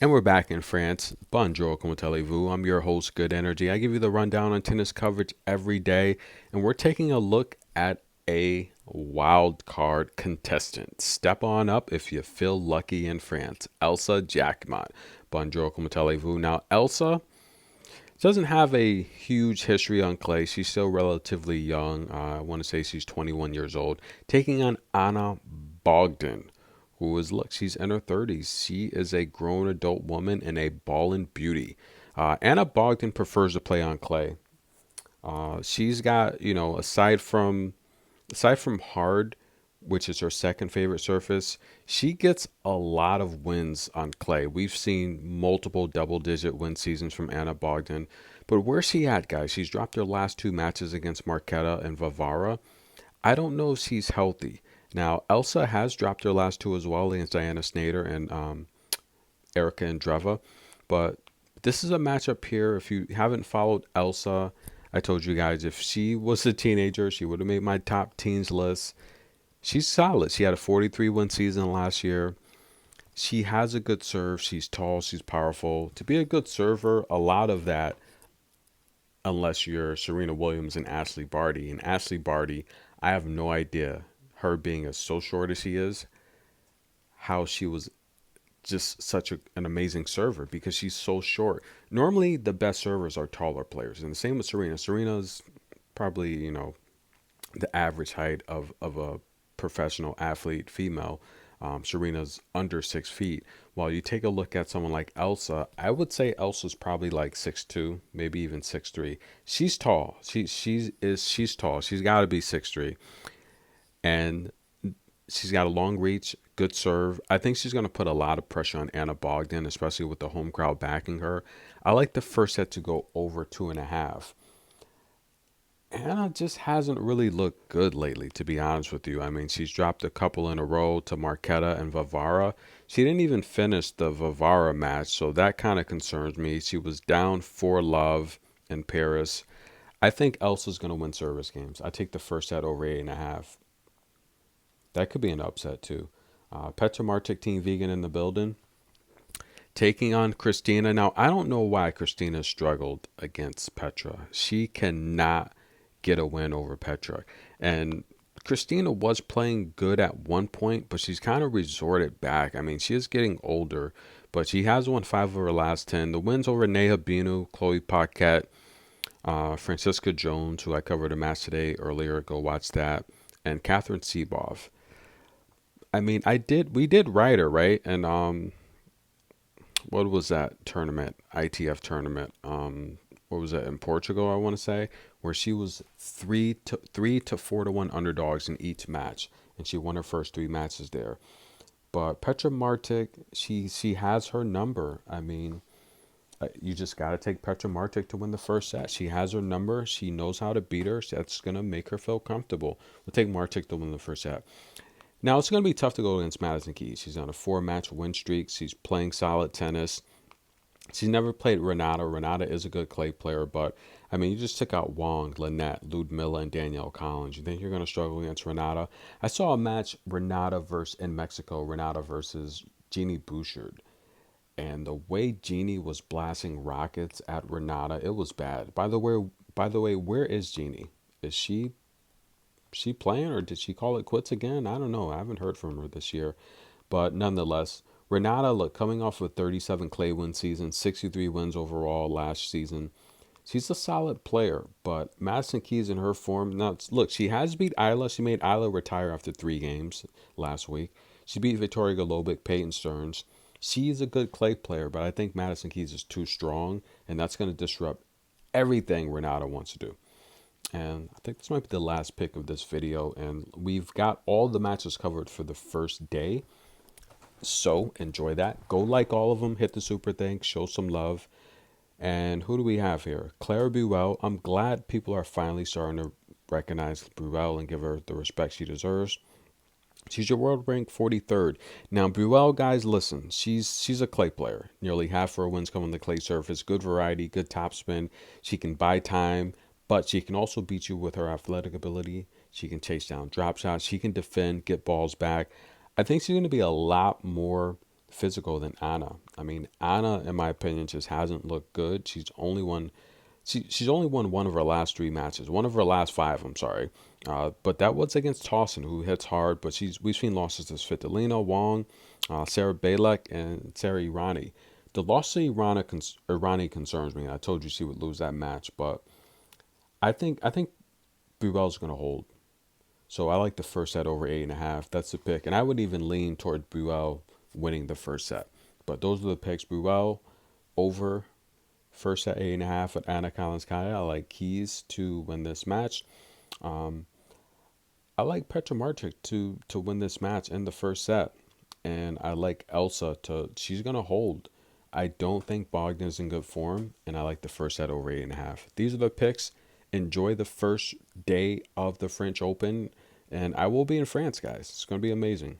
And we're back in France. Bonjour, comment allez-vous? I'm your host, Good Energy. I give you the rundown on tennis coverage every day, and we're taking a look at a wild card contestant. Step on up if you feel lucky in France. Elsa Jacquemot. Bonjour, comment allez-vous? Now, Elsa doesn't have a huge history on clay. She's still relatively young. I want to say she's 21 years old. Taking on Anna Bogdan, who is, look, she's in her 30s. She is a grown adult woman and a ballin' beauty. Anna Bogdan prefers to play on clay. She's got, aside from hard, which is her second favorite surface, she gets a lot of wins on clay. We've seen multiple double digit win seasons from Anna Bogdan. But where's she at, guys? She's dropped her last two matches against Marketa and Vavara. I don't know if she's healthy. Now, Elsa has dropped her last two as well against Diana Snyder and Erica Andreva. But this is a matchup here. If you haven't followed Elsa, I told you guys if she was a teenager, she would have made my top teens list. She's solid. She had a 43 win season last year. She has a good serve. She's tall. She's powerful. To be a good server, a lot of that, unless you're Serena Williams and Ashley Barty. And Ashley Barty, I have no idea, her being as so short as she is, how she was just such an amazing server because she's so short. Normally, the best servers are taller players. And the same with Serena. Serena's probably, the average height of a professional athlete female. Serena's under 6 feet. While you take a look at someone like Elsa, I would say Elsa's probably like 6'2", maybe even 6'3". She's tall. She's tall. She's got to be 6'3", and she's got a long reach, good serve. I think she's going to put a lot of pressure on Anna Bogdan, especially with the home crowd backing her. I like the first set to go over 2.5. Anna just hasn't really looked good lately, to be honest with you. I mean, she's dropped a couple in a row to Marketa and Vavara. She didn't even finish the Vavara match, so that kind of concerns me. She was down 4-love in Paris. I think Elsa's going to win service games. I take the first set over 8.5. That could be an upset, too. Petra Martic, Team Vegan in the building. Taking on Cristina. Now, I don't know why Cristina struggled against Petra. She cannot get a win over Petra. And Cristina was playing good at one point, but she's kind of resorted back. I mean, she is getting older, but she has won 5 of her last 10. The wins over Neha Binu, Chloe Paquette, Francisca Jones, who I covered a match today earlier. Go watch that. And Catherine Seabov. I mean, we did Ryder, right? And what was that tournament? ITF tournament. What was it in Portugal? I want to say where she was 3 to 4 to 1 underdogs in each match, and she won her first 3 matches there. But Petra Martic, she has her number. I mean, you just got to take Petra Martic to win the first set. She has her number. She knows how to beat her. That's going to make her feel comfortable. We'll take Martic to win the first set. Now, it's going to be tough to go against Madison Keys. She's on a 4-match win streak. She's playing solid tennis. She's never played Ranada. Ranada is a good clay player, but, I mean, you just took out Wong, Lynette, Ludmilla, and Danielle Collins. You think you're going to struggle against Ranada? I saw a match, in Mexico, Ranada versus Jeannie Bouchard. And the way Jeannie was blasting rockets at Ranada, it was bad. By the way, where is Jeannie? Is she playing, or did she call it quits again? I don't know. I haven't heard from her this year. But nonetheless, Renata, look, coming off a 37 clay win season, 63 wins overall last season. She's a solid player, but Madison Keys in her form. Now, look, she has beat Isla. She made Isla retire after 3 games last week. She beat Victoria Golubic, Peyton Stearns. She's a good clay player, but I think Madison Keys is too strong, and that's going to disrupt everything Renata wants to do. And I think this might be the last pick of this video. And we've got all the matches covered for the first day. So enjoy that. Go like all of them. Hit the super thanks. Show some love. And who do we have here? Clara Burel. I'm glad people are finally starting to recognize Burel and give her the respect she deserves. She's your world rank 43rd. Now, Burel, guys, listen. She's a clay player. Nearly half her wins come on the clay surface. Good variety. Good topspin. She can buy time. But she can also beat you with her athletic ability. She can chase down drop shots. She can defend, get balls back. I think she's going to be a lot more physical than Anna. I mean, Anna, in my opinion, just hasn't looked good. She's only won one of her last three matches, one of her last five. I'm sorry, but that was against Towson, who hits hard. But we've seen losses to Svitolina, Wong, Sarah Balek, and Sarah Irani. The loss to Irani concerns me. I told you she would lose that match, but I think Burel's gonna hold. So I like the first set over 8.5. That's the pick, and I would even lean toward Burel winning the first set. But those are the picks: Burel over first set 8.5 with Anna Kalinskaya. I like Keys to win this match. Um, I like Petra Martic to win this match in the first set, and I like Elsa to she's gonna hold. I don't think Bogdan's in good form, and I like the first set over 8.5. These are the picks. Enjoy the first day of the French Open, and I will be in France, guys. It's gonna be amazing.